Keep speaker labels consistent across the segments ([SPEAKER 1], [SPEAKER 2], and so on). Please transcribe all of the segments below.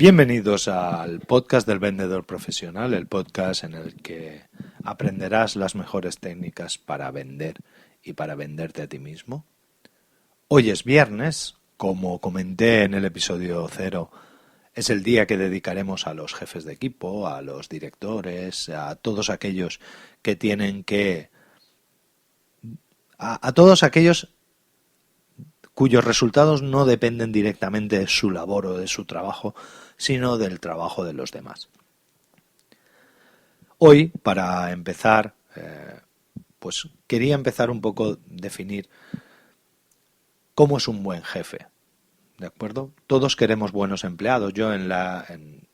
[SPEAKER 1] Bienvenidos al podcast del vendedor profesional, el podcast en el que aprenderás las mejores técnicas para vender y para venderte a ti mismo. Hoy es viernes, como comenté en el episodio 0, es el día que dedicaremos a los jefes de equipo, a los directores, a todos aquellos que tienen que... a todos aquellos cuyos resultados no dependen directamente de su labor o de su trabajo, sino del trabajo de los demás. Hoy, para empezar, pues quería empezar un poco a definir cómo es un buen jefe, ¿de acuerdo? Todos queremos buenos empleados. Yo en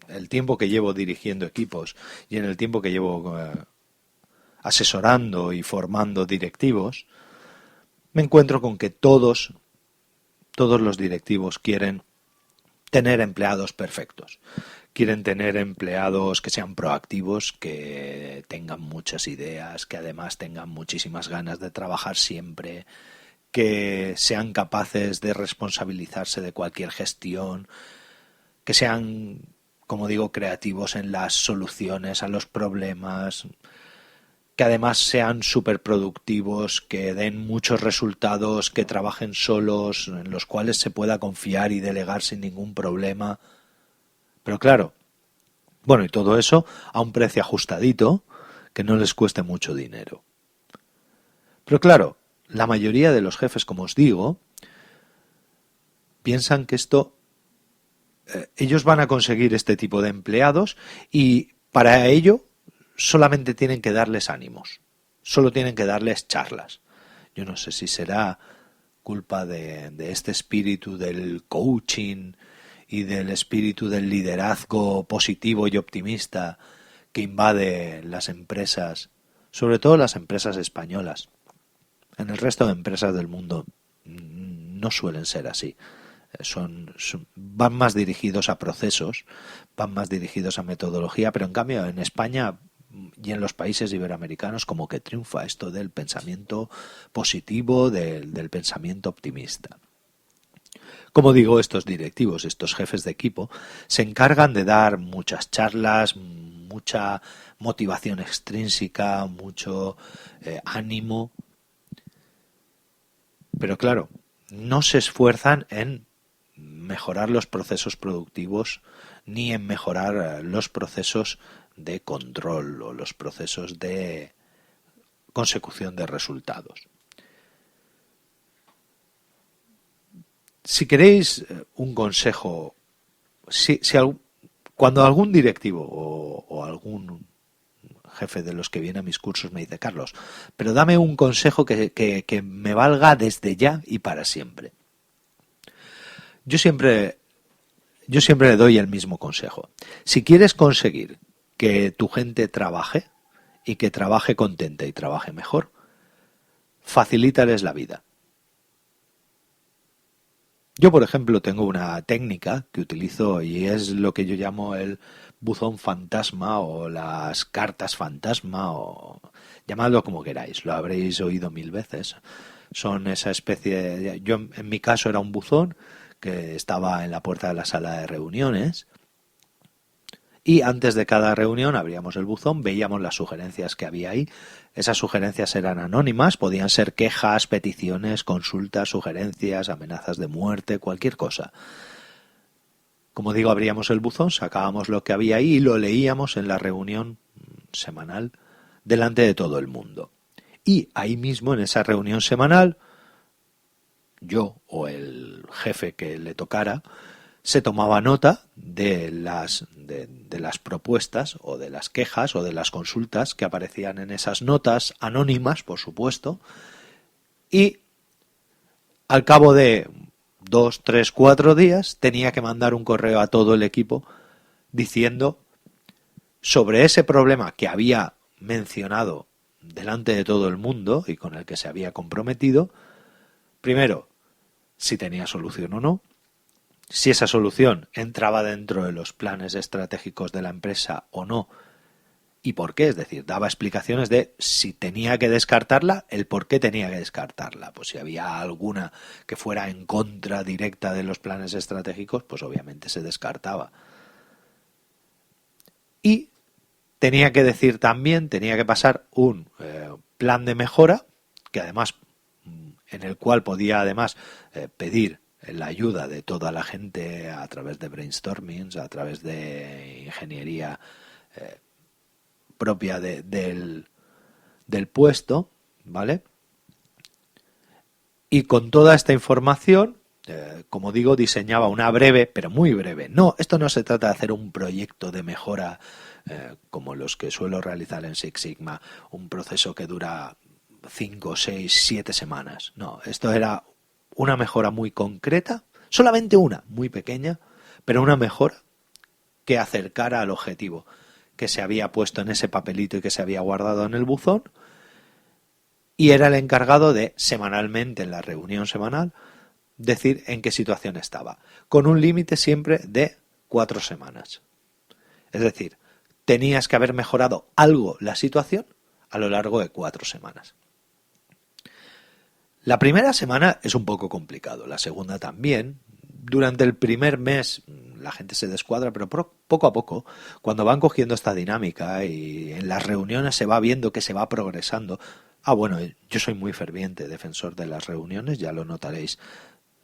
[SPEAKER 1] el tiempo que llevo dirigiendo equipos y en el tiempo que llevo asesorando y formando directivos, me encuentro con que todos los directivos quieren tener empleados perfectos. Quieren tener empleados que sean proactivos, que tengan muchas ideas, que además tengan muchísimas ganas de trabajar siempre, que sean capaces de responsabilizarse de cualquier gestión, que sean, como digo, creativos en las soluciones a los problemas, que además sean súper productivos, que den muchos resultados, que trabajen solos, en los cuales se pueda confiar y delegar sin ningún problema. Pero claro, bueno, y todo eso a un precio ajustadito, que no les cueste mucho dinero. Pero claro, la mayoría de los jefes, como os digo, piensan que ellos van a conseguir este tipo de empleados y para ello solamente tienen que darles ánimos, solo tienen que darles charlas. Yo no sé si será culpa de este espíritu del coaching y del espíritu del liderazgo positivo y optimista que invade las empresas, sobre todo las empresas españolas. En el resto de empresas del mundo no suelen ser así. Van más dirigidos a procesos, van más dirigidos a metodología, pero en cambio en España y en los países iberoamericanos como que triunfa esto del pensamiento positivo, del pensamiento optimista. Como digo, estos directivos, estos jefes de equipo, se encargan de dar muchas charlas, mucha motivación extrínseca, mucho ánimo. Pero claro, no se esfuerzan en mejorar los procesos productivos ni en mejorar los procesos de control o los procesos de consecución de resultados. Si queréis un consejo, cuando algún directivo o algún jefe de los que viene a mis cursos me dice: Carlos, pero dame un consejo que me valga desde ya y para siempre. Yo siempre le doy el mismo consejo. Si quieres conseguir que tu gente trabaje y que trabaje contenta y trabaje mejor, facilítales la vida. Yo, por ejemplo, tengo una técnica que utilizo y es lo que yo llamo el buzón fantasma o las cartas fantasma, o llamadlo como queráis, lo habréis oído 1000 veces. Son esa especie de... Yo, en mi caso, era un buzón que estaba en la puerta de la sala de reuniones y antes de cada reunión abríamos el buzón, veíamos las sugerencias que había ahí. Esas sugerencias eran anónimas, podían ser quejas, peticiones, consultas, sugerencias, amenazas de muerte, cualquier cosa. Como digo, abríamos el buzón, sacábamos lo que había ahí y lo leíamos en la reunión semanal delante de todo el mundo. Y ahí mismo, en esa reunión semanal, yo o el jefe que le tocara se tomaba nota de las propuestas o de las quejas o de las consultas que aparecían en esas notas anónimas, por supuesto, y al cabo de 2, 3, 4 días tenía que mandar un correo a todo el equipo diciendo sobre ese problema que había mencionado delante de todo el mundo y con el que se había comprometido, primero, si tenía solución o no, si esa solución entraba dentro de los planes estratégicos de la empresa o no, y por qué, es decir, daba explicaciones de si tenía que descartarla, el por qué tenía que descartarla. Pues si había alguna que fuera en contra directa de los planes estratégicos, pues obviamente se descartaba. Y tenía que decir también, tenía que pasar un plan de mejora, que además, en el cual podía además pedir la ayuda de toda la gente a través de brainstormings, a través de ingeniería propia del puesto, ¿vale? Y con toda esta información, como digo, diseñaba una breve, pero muy breve. No, esto no se trata de hacer un proyecto de mejora como los que suelo realizar en Six Sigma, un proceso que dura 5, 6, 7 semanas. No, esto era una mejora muy concreta, solamente una, muy pequeña, pero una mejora que acercara al objetivo que se había puesto en ese papelito y que se había guardado en el buzón, y era el encargado de, semanalmente, en la reunión semanal, decir en qué situación estaba, con un límite siempre de 4 semanas. Es decir, tenías que haber mejorado algo la situación a lo largo de 4 semanas. La primera semana es un poco complicado, la segunda también. Durante el primer mes la gente se descuadra, pero poco a poco, cuando van cogiendo esta dinámica y en las reuniones se va viendo que se va progresando. Bueno, yo soy muy ferviente defensor de las reuniones, ya lo notaréis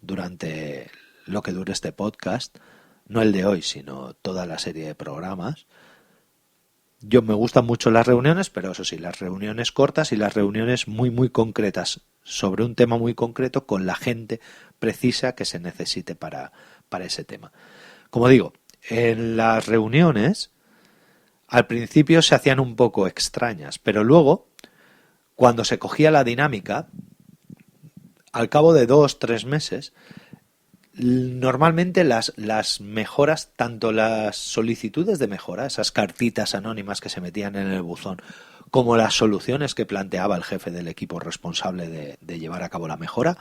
[SPEAKER 1] durante lo que dure este podcast, no el de hoy, sino toda la serie de programas. Yo me gustan mucho las reuniones, pero eso sí, las reuniones cortas y las reuniones muy, muy concretas, sobre un tema muy concreto, con la gente precisa que se necesite para ese tema. Como digo, en las reuniones, al principio se hacían un poco extrañas, pero luego, cuando se cogía la dinámica, al cabo de 2 o 3 meses, normalmente las mejoras, tanto las solicitudes de mejora, esas cartitas anónimas que se metían en el buzón, como las soluciones que planteaba el jefe del equipo responsable de llevar a cabo la mejora,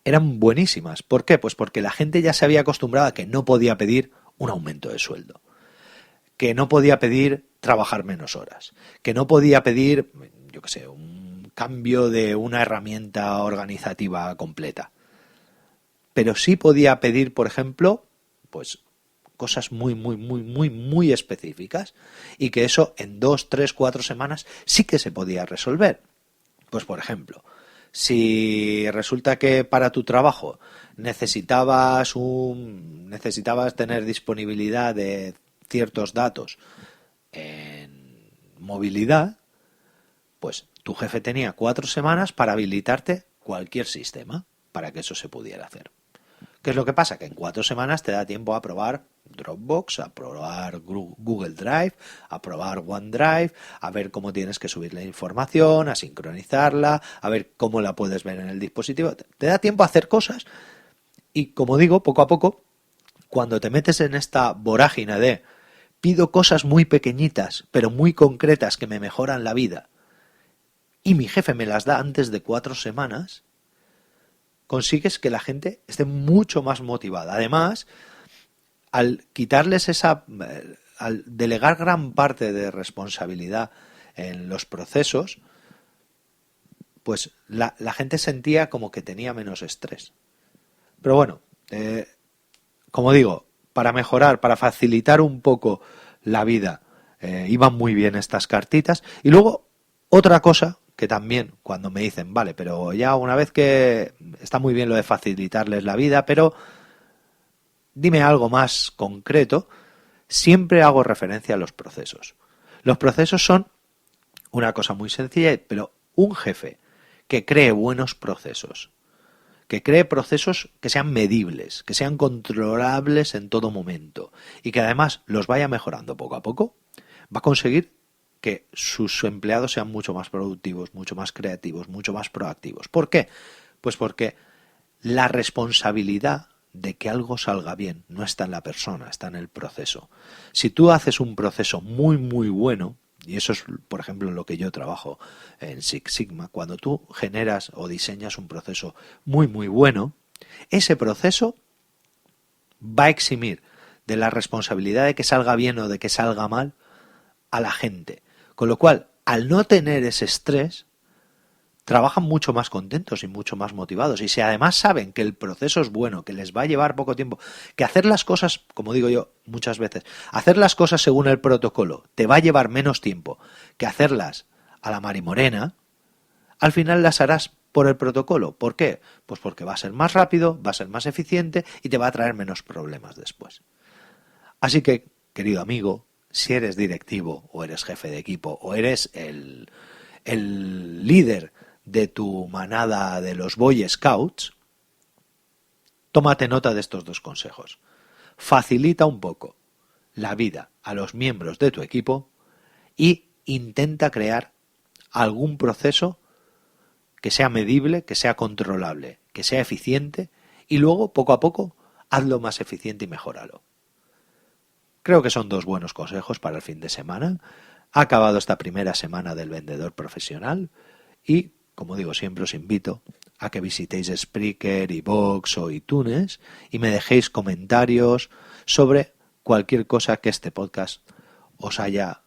[SPEAKER 1] eran buenísimas. ¿Por qué? Pues porque la gente ya se había acostumbrado a que no podía pedir un aumento de sueldo, que no podía pedir trabajar menos horas, que no podía pedir, yo qué sé, un cambio de una herramienta organizativa completa. Pero sí podía pedir, por ejemplo, pues cosas muy, muy, muy, muy, muy específicas, y que eso en 2, 3, 4 semanas sí que se podía resolver. Pues, por ejemplo, si resulta que para tu trabajo necesitabas tener disponibilidad de ciertos datos en movilidad, pues tu jefe tenía 4 semanas para habilitarte cualquier sistema para que eso se pudiera hacer. ¿Qué es lo que pasa? Que en 4 semanas te da tiempo a probar Dropbox, a probar Google Drive, a probar OneDrive, a ver cómo tienes que subir la información, a sincronizarla, a ver cómo la puedes ver en el dispositivo. Te da tiempo a hacer cosas y, como digo, poco a poco, cuando te metes en esta vorágine de pido cosas muy pequeñitas, pero muy concretas que me mejoran la vida, y mi jefe me las da antes de 4 semanas, consigues que la gente esté mucho más motivada. Además, al quitarles al delegar gran parte de responsabilidad en los procesos, pues la gente sentía como que tenía menos estrés. Pero bueno, como digo, para mejorar, para facilitar un poco la vida, iban muy bien estas cartitas. Y luego, otra cosa que también, cuando me dicen, vale, pero ya una vez que está muy bien lo de facilitarles la vida, pero dime algo más concreto, siempre hago referencia a los procesos. Los procesos son una cosa muy sencilla, pero un jefe que cree buenos procesos, que cree procesos que sean medibles, que sean controlables en todo momento y que además los vaya mejorando poco a poco, va a conseguir que sus empleados sean mucho más productivos, mucho más creativos, mucho más proactivos. ¿Por qué? Pues porque la responsabilidad de que algo salga bien no está en la persona, está en el proceso. Si tú haces un proceso muy, muy bueno, y eso es, por ejemplo, en lo que yo trabajo en Six Sigma, cuando tú generas o diseñas un proceso muy, muy bueno, ese proceso va a eximir de la responsabilidad de que salga bien o de que salga mal a la gente. Con lo cual, al no tener ese estrés, trabajan mucho más contentos y mucho más motivados. Y si además saben que el proceso es bueno, que les va a llevar poco tiempo, que hacer las cosas, como digo yo muchas veces, hacer las cosas según el protocolo te va a llevar menos tiempo que hacerlas a la marimorena, al final las harás por el protocolo. ¿Por qué? Pues porque va a ser más rápido, va a ser más eficiente y te va a traer menos problemas después. Así que, querido amigo, si eres directivo o eres jefe de equipo o eres el líder de tu manada de los Boy Scouts, tómate nota de estos dos consejos. Facilita un poco la vida a los miembros de tu equipo y intenta crear algún proceso que sea medible, que sea controlable, que sea eficiente y luego, poco a poco, hazlo más eficiente y mejóralo. Creo que son dos buenos consejos para el fin de semana. Ha acabado esta primera semana del vendedor profesional y, como digo siempre, os invito a que visitéis Spreaker, iVoox o iTunes y me dejéis comentarios sobre cualquier cosa que este podcast os haya